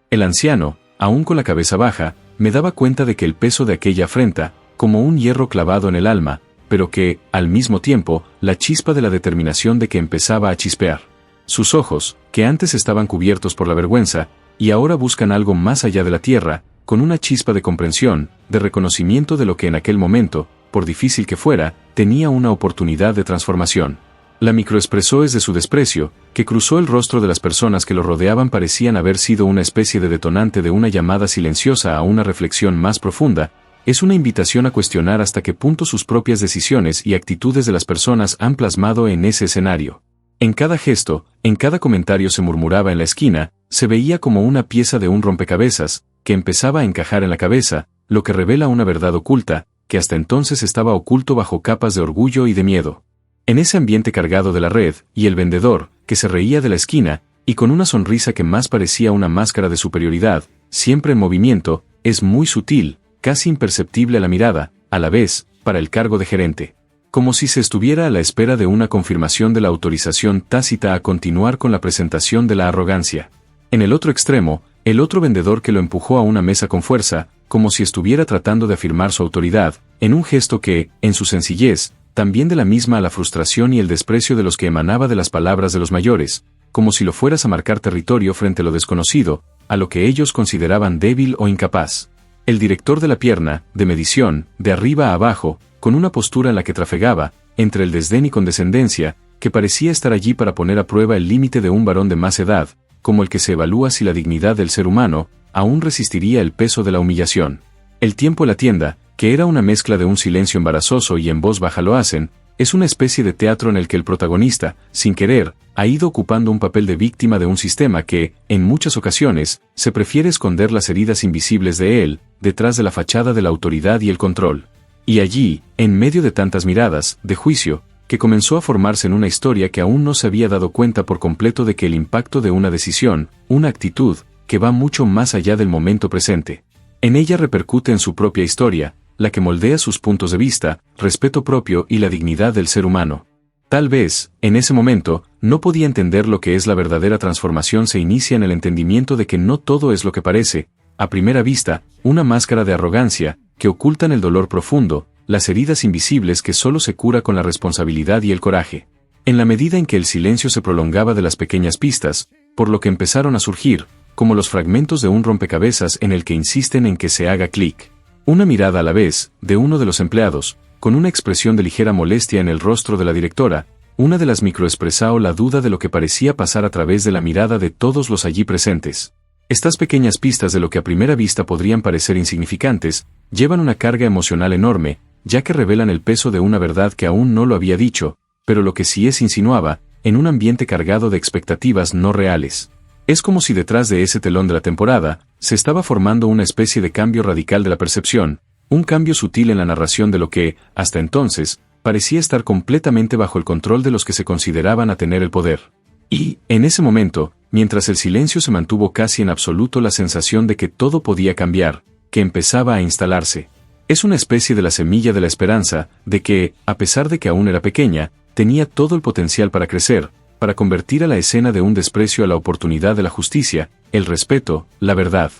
El anciano, aún con la cabeza baja, me daba cuenta de que el peso de aquella afrenta, como un hierro clavado en el alma, pero que, al mismo tiempo, la chispa de la determinación de que empezaba a chispear. Sus ojos, que antes estaban cubiertos por la vergüenza, y ahora buscan algo más allá de la tierra, con una chispa de comprensión, de reconocimiento de lo que en aquel momento, por difícil que fuera, tenía una oportunidad de transformación. La microexpresoes de su desprecio, que cruzó el rostro de las personas que lo rodeaban, parecían haber sido una especie de detonante de una llamada silenciosa a una reflexión más profunda. Es una invitación a cuestionar hasta qué punto sus propias decisiones y actitudes de las personas han plasmado en ese escenario. En cada gesto, en cada comentario se murmuraba en la esquina, se veía como una pieza de un rompecabezas, que empezaba a encajar en la cabeza, lo que revela una verdad oculta, que hasta entonces estaba oculto bajo capas de orgullo y de miedo. En ese ambiente cargado de la red, y el vendedor, que se reía de la esquina, y con una sonrisa que más parecía una máscara de superioridad, siempre en movimiento, es muy sutil, casi imperceptible a la mirada, a la vez, para el cargo de gerente. Como si se estuviera a la espera de una confirmación de la autorización tácita a continuar con la presentación de la arrogancia. En el otro extremo, el otro vendedor que lo empujó a una mesa con fuerza, como si estuviera tratando de afirmar su autoridad, en un gesto que, en su sencillez, también de la misma a la frustración y el desprecio de los que emanaba de las palabras de los mayores, como si lo fueras a marcar territorio frente a lo desconocido, a lo que ellos consideraban débil o incapaz. El director de la pierna, de medición, de arriba a abajo, con una postura en la que trafegaba, entre el desdén y condescendencia, que parecía estar allí para poner a prueba el límite de un varón de más edad, como el que se evalúa si la dignidad del ser humano aún resistiría el peso de la humillación. El tiempo en la tienda, que era una mezcla de un silencio embarazoso y en voz baja lo hacen, es una especie de teatro en el que el protagonista, sin querer, ha ido ocupando un papel de víctima de un sistema que, en muchas ocasiones, se prefiere esconder las heridas invisibles de él, detrás de la fachada de la autoridad y el control. Y allí, en medio de tantas miradas, de juicio, que comenzó a formarse en una historia que aún no se había dado cuenta por completo de que el impacto de una decisión, una actitud, que va mucho más allá del momento presente. En ella repercute en su propia historia, la que moldea sus puntos de vista, respeto propio y la dignidad del ser humano. Tal vez, en ese momento, no podía entender lo que es la verdadera transformación. Se inicia en el entendimiento de que no todo es lo que parece, a primera vista, una máscara de arrogancia, que ocultan el dolor profundo, las heridas invisibles que solo se cura con la responsabilidad y el coraje. En la medida en que el silencio se prolongaba de las pequeñas pistas, por lo que empezaron a surgir, como los fragmentos de un rompecabezas en el que insisten en que se haga clic. Una mirada a la vez, de uno de los empleados, con una expresión de ligera molestia en el rostro de la directora, una de las microexpresó la duda de lo que parecía pasar a través de la mirada de todos los allí presentes. Estas pequeñas pistas de lo que a primera vista podrían parecer insignificantes, llevan una carga emocional enorme, ya que revelan el peso de una verdad que aún no lo había dicho, pero lo que sí es insinuaba, en un ambiente cargado de expectativas no reales. Es como si detrás de ese telón de la temporada, se estaba formando una especie de cambio radical de la percepción, un cambio sutil en la narración de lo que, hasta entonces, parecía estar completamente bajo el control de los que se consideraban a tener el poder. Y, en ese momento, mientras el silencio se mantuvo casi en absoluto, la sensación de que todo podía cambiar, que empezaba a instalarse. Es una especie de la semilla de la esperanza, de que, a pesar de que aún era pequeña, tenía todo el potencial para crecer, para convertir a la escena de un desprecio a la oportunidad de la justicia, el respeto, la verdad.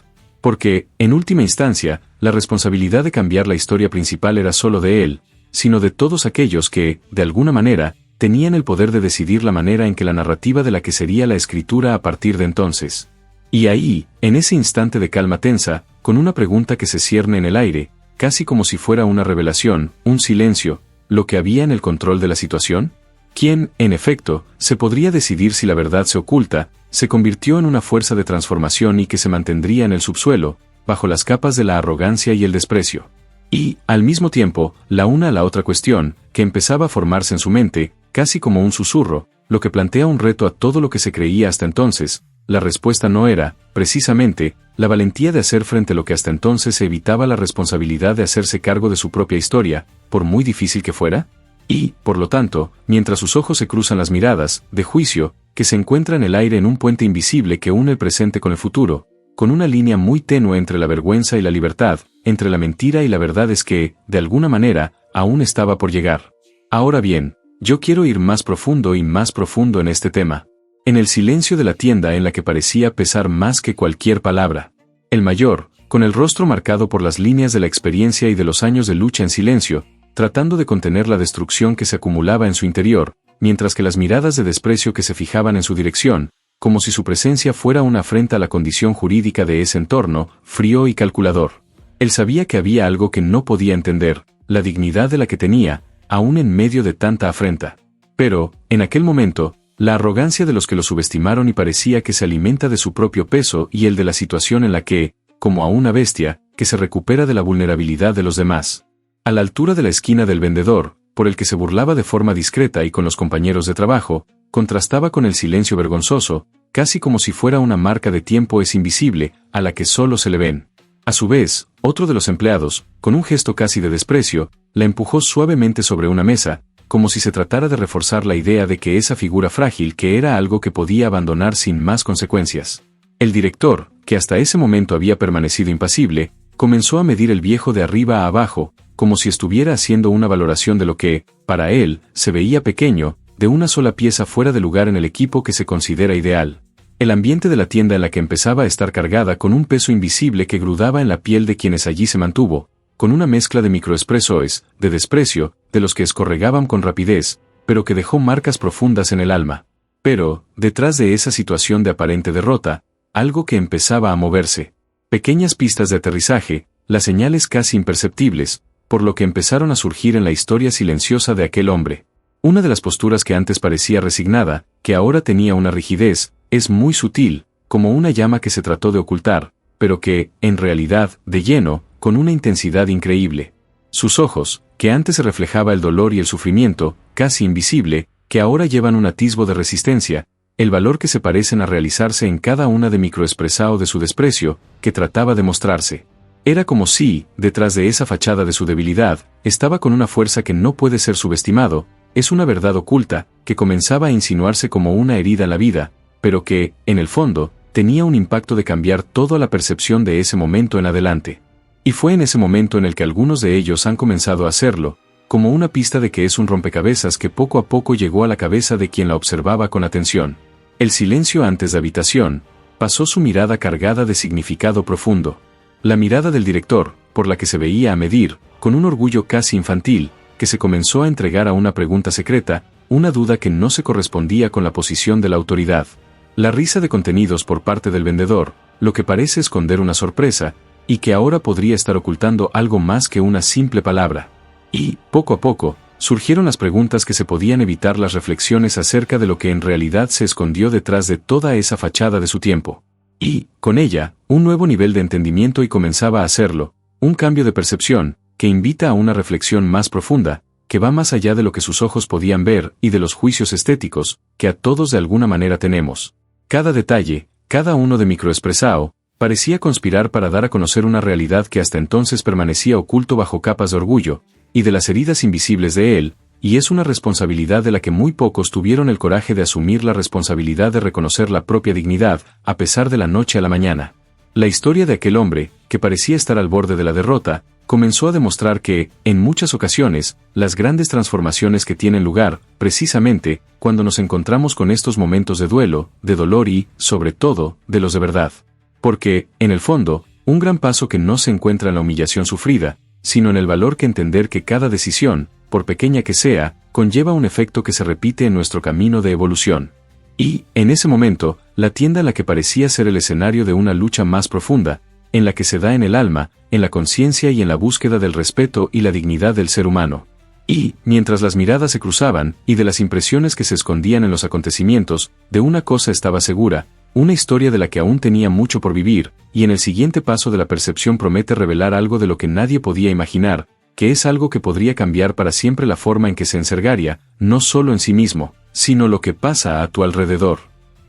Porque, en última instancia, la responsabilidad de cambiar la historia principal era solo de él, sino de todos aquellos que, de alguna manera, tenían el poder de decidir la manera en que la narrativa de la que sería la escritura a partir de entonces. Y ahí, en ese instante de calma tensa, con una pregunta que se cierne en el aire, casi como si fuera una revelación, un silencio, ¿lo que había en el control de la situación? ¿Quién, en efecto, se podría decidir si la verdad se oculta, se convirtió en una fuerza de transformación y que se mantendría en el subsuelo, bajo las capas de la arrogancia y el desprecio? Y, al mismo tiempo, la una a la otra cuestión, que empezaba a formarse en su mente, casi como un susurro, lo que plantea un reto a todo lo que se creía hasta entonces. La respuesta no era, precisamente, la valentía de hacer frente a lo que hasta entonces se evitaba, la responsabilidad de hacerse cargo de su propia historia, por muy difícil que fuera. Y, por lo tanto, mientras sus ojos se cruzan las miradas, de juicio, que se encuentra en el aire en un puente invisible que une el presente con el futuro, con una línea muy tenue entre la vergüenza y la libertad, entre la mentira y la verdad, es que, de alguna manera, aún estaba por llegar. Ahora bien, yo quiero ir más profundo y más profundo en este tema. En el silencio de la tienda, en la que parecía pesar más que cualquier palabra, el mayor, con el rostro marcado por las líneas de la experiencia y de los años de lucha en silencio, tratando de contener la destrucción que se acumulaba en su interior, mientras que las miradas de desprecio que se fijaban en su dirección, como si su presencia fuera una afrenta a la condición jurídica de ese entorno, frío y calculador. Él sabía que había algo que no podía entender, la dignidad de la que tenía, aún en medio de tanta afrenta. Pero, en aquel momento, la arrogancia de los que lo subestimaron y parecía que se alimenta de su propio peso y el de la situación en la que, como a una bestia, que se recupera de la vulnerabilidad de los demás. A la altura de la esquina del vendedor, por el que se burlaba de forma discreta y con los compañeros de trabajo, contrastaba con el silencio vergonzoso, casi como si fuera una marca de tiempo es invisible, a la que solo se le ven. A su vez, otro de los empleados, con un gesto casi de desprecio, la empujó suavemente sobre una mesa, como si se tratara de reforzar la idea de que esa figura frágil que era algo que podía abandonar sin más consecuencias. El director, que hasta ese momento había permanecido impasible, comenzó a medir el viejo de arriba a abajo, como si estuviera haciendo una valoración de lo que, para él, se veía pequeño, de una sola pieza fuera de lugar en el equipo que se considera ideal. El ambiente de la tienda en la que empezaba a estar cargada con un peso invisible que grudaba en la piel de quienes allí se mantuvo, con una mezcla de microexpresiones, de desprecio, de los que escorregaban con rapidez, pero que dejó marcas profundas en el alma. Pero, detrás de esa situación de aparente derrota, algo que empezaba a moverse. Pequeñas pistas de aterrizaje, las señales casi imperceptibles, por lo que empezaron a surgir en la historia silenciosa de aquel hombre. Una de las posturas que antes parecía resignada, que ahora tenía una rigidez, es muy sutil, como una llama que se trató de ocultar, pero que, en realidad, de lleno, con una intensidad increíble. Sus ojos, que antes se reflejaba el dolor y el sufrimiento, casi invisible, que ahora llevan un atisbo de resistencia, el valor que se parecen a realizarse en cada una de microexpresado de su desprecio, que trataba de mostrarse. Era como si, detrás de esa fachada de su debilidad, estaba con una fuerza que no puede ser subestimado, es una verdad oculta, que comenzaba a insinuarse como una herida en la vida, pero que, en el fondo, tenía un impacto de cambiar toda la percepción de ese momento en adelante. Y fue en ese momento en el que algunos de ellos han comenzado a hacerlo, como una pista de que es un rompecabezas que poco a poco llegó a la cabeza de quien la observaba con atención. El silencio antes de habitación, pasó su mirada cargada de significado profundo. La mirada del director, por la que se veía a medir, con un orgullo casi infantil, que se comenzó a entregar a una pregunta secreta, una duda que no se correspondía con la posición de la autoridad. La risa de contenidos por parte del vendedor, lo que parece esconder una sorpresa, y que ahora podría estar ocultando algo más que una simple palabra. Y, poco a poco, surgieron las preguntas que se podían evitar las reflexiones acerca de lo que en realidad se escondió detrás de toda esa fachada de su tiempo. Y, con ella, un nuevo nivel de entendimiento y comenzaba a hacerlo, un cambio de percepción, que invita a una reflexión más profunda, que va más allá de lo que sus ojos podían ver y de los juicios estéticos, que a todos de alguna manera tenemos. Cada detalle, cada uno de microexpresao, parecía conspirar para dar a conocer una realidad que hasta entonces permanecía oculto bajo capas de orgullo, y de las heridas invisibles de él, y es una responsabilidad de la que muy pocos tuvieron el coraje de asumir la responsabilidad de reconocer la propia dignidad, a pesar de la noche a la mañana. La historia de aquel hombre, que parecía estar al borde de la derrota, comenzó a demostrar que, en muchas ocasiones, las grandes transformaciones que tienen lugar, precisamente, cuando nos encontramos con estos momentos de duelo, de dolor y, sobre todo, de los de verdad. Porque, en el fondo, un gran paso que no se encuentra en la humillación sufrida, sino en el valor que entender que cada decisión, por pequeña que sea, conlleva un efecto que se repite en nuestro camino de evolución. Y, en ese momento, la tienda en la que parecía ser el escenario de una lucha más profunda, en la que se da en el alma, en la conciencia y en la búsqueda del respeto y la dignidad del ser humano. Y, mientras las miradas se cruzaban, y de las impresiones que se escondían en los acontecimientos, de una cosa estaba segura, una historia de la que aún tenía mucho por vivir, y en el siguiente paso de la percepción promete revelar algo de lo que nadie podía imaginar, que es algo que podría cambiar para siempre la forma en que se encergaría, no solo en sí mismo, sino lo que pasa a tu alrededor.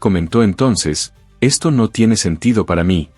Comentó entonces, esto no tiene sentido para mí.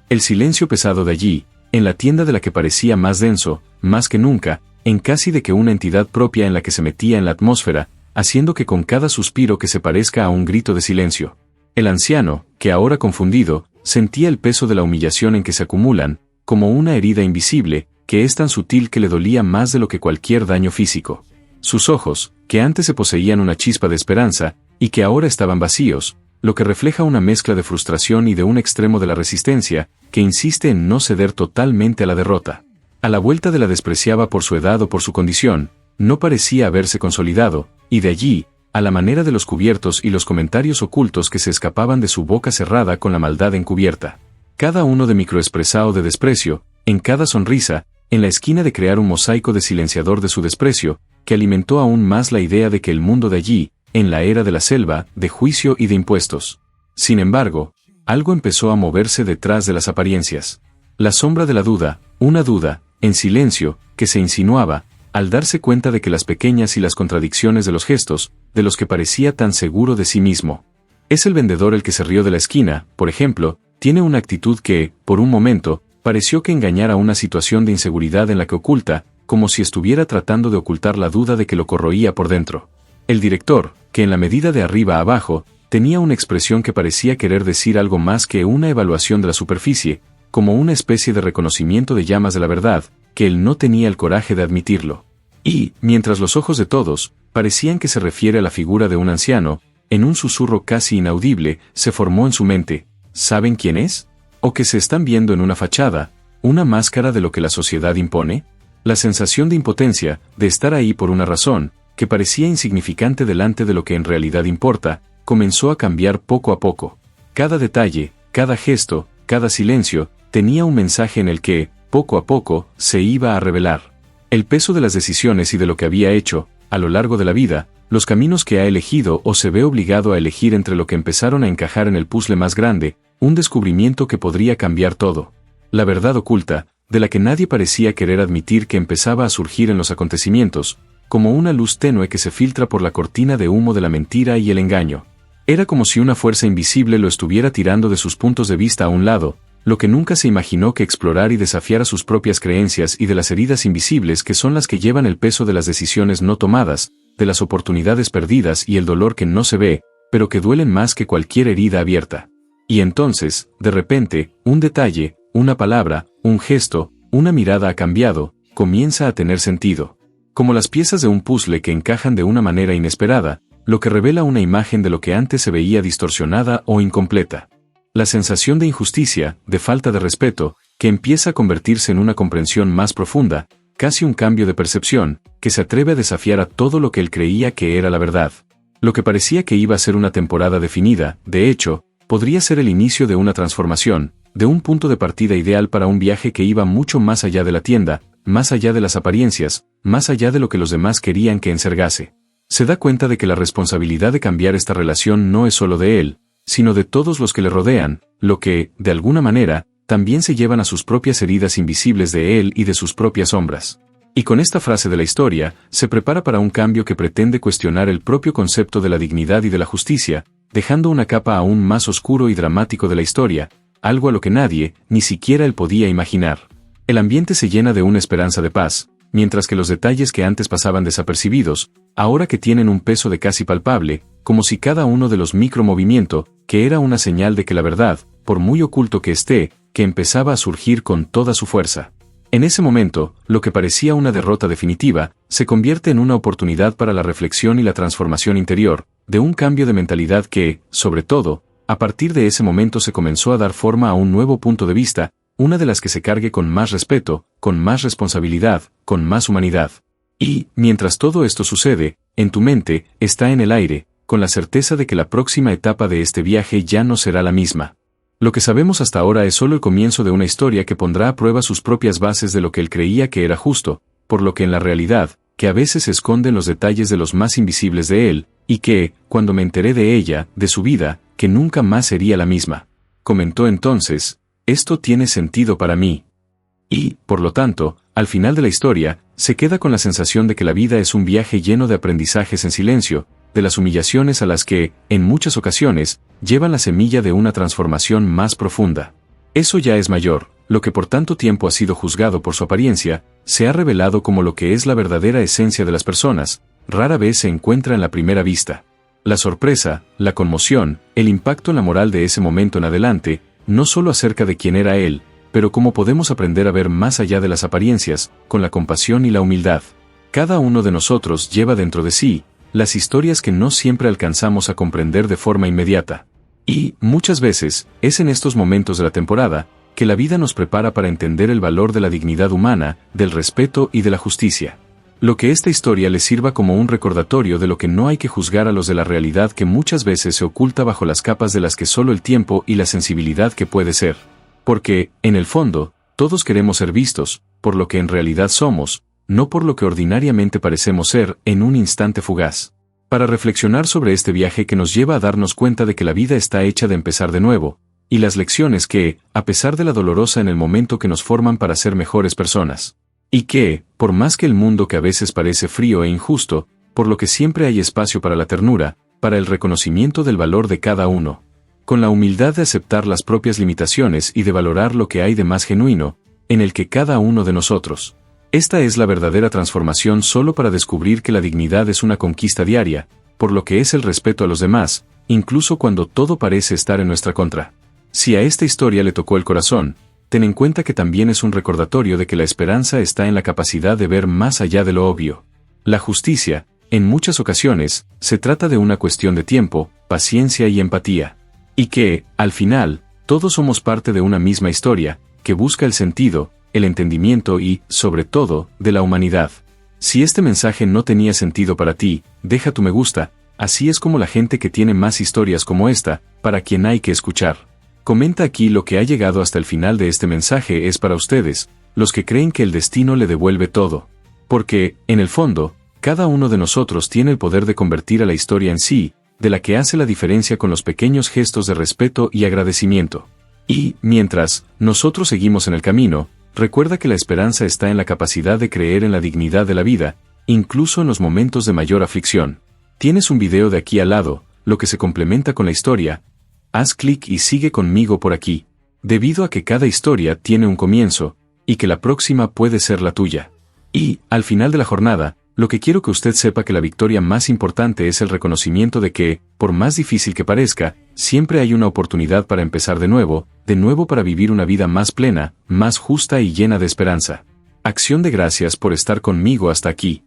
El silencio pesado de allí, en la tienda de la que parecía más denso, más que nunca, en casi de que una entidad propia en la que se metía en la atmósfera, haciendo que con cada suspiro que se parezca a un grito de silencio. El anciano, que ahora confundido, sentía el peso de la humillación en que se acumulan, como una herida invisible, que es tan sutil que le dolía más de lo que cualquier daño físico. Sus ojos, que antes se poseían una chispa de esperanza, y que ahora estaban vacíos, lo que refleja una mezcla de frustración y de un extremo de la resistencia, que insiste en no ceder totalmente a la derrota. A la vuelta de la despreciaba por su edad o por su condición, no parecía haberse consolidado, y de allí, a la manera de los cubiertos y los comentarios ocultos que se escapaban de su boca cerrada con la maldad encubierta. Cada uno de microexpresado de desprecio, en cada sonrisa, en la esquina de crear un mosaico de silenciador de su desprecio, que alimentó aún más la idea de que el mundo de allí, en la era de la selva, de juicio y de impuestos. Sin embargo, algo empezó a moverse detrás de las apariencias. La sombra de la duda, una duda, en silencio, que se insinuaba, al darse cuenta de que las pequeñas y las contradicciones de los gestos, de los que parecía tan seguro de sí mismo. Es el vendedor el que se rió de la esquina, por ejemplo, tiene una actitud que, por un momento, pareció que engañara una situación de inseguridad en la que oculta, como si estuviera tratando de ocultar la duda de que lo corroía por dentro. El director, que en la medida de arriba a abajo, tenía una expresión que parecía querer decir algo más que una evaluación de la superficie, como una especie de reconocimiento de llamas de la verdad, que él no tenía el coraje de admitirlo. Y, mientras los ojos de todos, parecían que se refiere a la figura de un anciano, en un susurro casi inaudible, se formó en su mente, ¿saben quién es? ¿O que se están viendo en una fachada, una máscara de lo que la sociedad impone? La sensación de impotencia, de estar ahí por una razón, que parecía insignificante delante de lo que en realidad importa, comenzó a cambiar poco a poco. Cada detalle, cada gesto, cada silencio, tenía un mensaje en el que, poco a poco, se iba a revelar. El peso de las decisiones y de lo que había hecho, a lo largo de la vida, los caminos que ha elegido o se ve obligado a elegir entre lo que empezaron a encajar en el puzzle más grande, un descubrimiento que podría cambiar todo. La verdad oculta, de la que nadie parecía querer admitir que empezaba a surgir en los acontecimientos, como una luz tenue que se filtra por la cortina de humo de la mentira y el engaño. Era como si una fuerza invisible lo estuviera tirando de sus puntos de vista a un lado, lo que nunca se imaginó que explorar y desafiar a sus propias creencias y de las heridas invisibles que son las que llevan el peso de las decisiones no tomadas, de las oportunidades perdidas y el dolor que no se ve, pero que duelen más que cualquier herida abierta. Y entonces, de repente, un detalle, una palabra, un gesto, una mirada ha cambiado, comienza a tener sentido. Como las piezas de un puzzle que encajan de una manera inesperada, lo que revela una imagen de lo que antes se veía distorsionada o incompleta. La sensación de injusticia, de falta de respeto, que empieza a convertirse en una comprensión más profunda, casi un cambio de percepción, que se atreve a desafiar a todo lo que él creía que era la verdad. Lo que parecía que iba a ser una temporada definida, de hecho, podría ser el inicio de una transformación, de un punto de partida ideal para un viaje que iba mucho más allá de la tienda, más allá de las apariencias, más allá de lo que los demás querían que encergase. Se da cuenta de que la responsabilidad de cambiar esta relación no es solo de él, sino de todos los que le rodean, lo que, de alguna manera, también se llevan a sus propias heridas invisibles de él y de sus propias sombras. Y con esta frase de la historia, se prepara para un cambio que pretende cuestionar el propio concepto de la dignidad y de la justicia, dejando una capa aún más oscuro y dramático de la historia, algo a lo que nadie, ni siquiera él podía imaginar. El ambiente se llena de una esperanza de paz, mientras que los detalles que antes pasaban desapercibidos, ahora que tienen un peso de casi palpable, como si cada uno de los micromovimientos, que era una señal de que la verdad, por muy oculto que esté, que empezaba a surgir con toda su fuerza. En ese momento, lo que parecía una derrota definitiva, se convierte en una oportunidad para la reflexión y la transformación interior, de un cambio de mentalidad que, sobre todo, a partir de ese momento se comenzó a dar forma a un nuevo punto de vista, una de las que se cargue con más respeto, con más responsabilidad, con más humanidad. Y, mientras todo esto sucede, en tu mente, está en el aire, con la certeza de que la próxima etapa de este viaje ya no será la misma. Lo que sabemos hasta ahora es solo el comienzo de una historia que pondrá a prueba sus propias bases de lo que él creía que era justo, por lo que en la realidad, que a veces se esconden los detalles de los más invisibles de él, y que, cuando me enteré de ella, de su vida, que nunca más sería la misma. Comentó entonces, esto tiene sentido para mí. Y, por lo tanto, al final de la historia, se queda con la sensación de que la vida es un viaje lleno de aprendizajes en silencio, de las humillaciones a las que, en muchas ocasiones, llevan la semilla de una transformación más profunda. Eso ya es mayor, lo que por tanto tiempo ha sido juzgado por su apariencia, se ha revelado como lo que es la verdadera esencia de las personas, rara vez se encuentra en la primera vista. La sorpresa, la conmoción, el impacto en la moral de ese momento en adelante, no solo acerca de quién era él, pero cómo podemos aprender a ver más allá de las apariencias, con la compasión y la humildad. Cada uno de nosotros lleva dentro de sí las historias que no siempre alcanzamos a comprender de forma inmediata. Y, muchas veces, es en estos momentos de la temporada, que la vida nos prepara para entender el valor de la dignidad humana, del respeto y de la justicia. Lo que esta historia les sirva como un recordatorio de lo que no hay que juzgar a los de la realidad que muchas veces se oculta bajo las capas de las que solo el tiempo y la sensibilidad que puede ser. Porque, en el fondo, todos queremos ser vistos, por lo que en realidad somos, no por lo que ordinariamente parecemos ser en un instante fugaz. Para reflexionar sobre este viaje que nos lleva a darnos cuenta de que la vida está hecha de empezar de nuevo, y las lecciones que, a pesar de la dolorosa en el momento que nos forman para ser mejores personas. Y que, por más que el mundo que a veces parece frío e injusto, por lo que siempre hay espacio para la ternura, para el reconocimiento del valor de cada uno. Con la humildad de aceptar las propias limitaciones y de valorar lo que hay de más genuino, en el que cada uno de nosotros. Esta es la verdadera transformación solo para descubrir que la dignidad es una conquista diaria, por lo que es el respeto a los demás, incluso cuando todo parece estar en nuestra contra. Si a esta historia le tocó el corazón, ten en cuenta que también es un recordatorio de que la esperanza está en la capacidad de ver más allá de lo obvio. La justicia, en muchas ocasiones, se trata de una cuestión de tiempo, paciencia y empatía. Y que, al final, todos somos parte de una misma historia, que busca el sentido, el entendimiento y, sobre todo, de la humanidad. Si este mensaje no tenía sentido para ti, deja tu me gusta, Así es como la gente que tiene más historias como esta, para quien hay que escuchar. Comenta aquí lo que ha llegado hasta el final de este mensaje es para ustedes, los que creen que el destino le devuelve todo. Porque, en el fondo, cada uno de nosotros tiene el poder de convertir a la historia en sí, de la que hace la diferencia con los pequeños gestos de respeto y agradecimiento. Y, mientras, nosotros seguimos en el camino, recuerda que la esperanza está en la capacidad de creer en la dignidad de la vida, incluso en los momentos de mayor aflicción. Tienes un video de aquí al lado, lo que se complementa con la historia. Haz clic y sigue conmigo por aquí, debido a que cada historia tiene un comienzo, y que la próxima puede ser la tuya. Y, al final de la jornada, lo que quiero que usted sepa que la victoria más importante es el reconocimiento de que, por más difícil que parezca, siempre hay una oportunidad para empezar de nuevo para vivir una vida más plena, más justa y llena de esperanza. Acción de gracias por estar conmigo hasta aquí.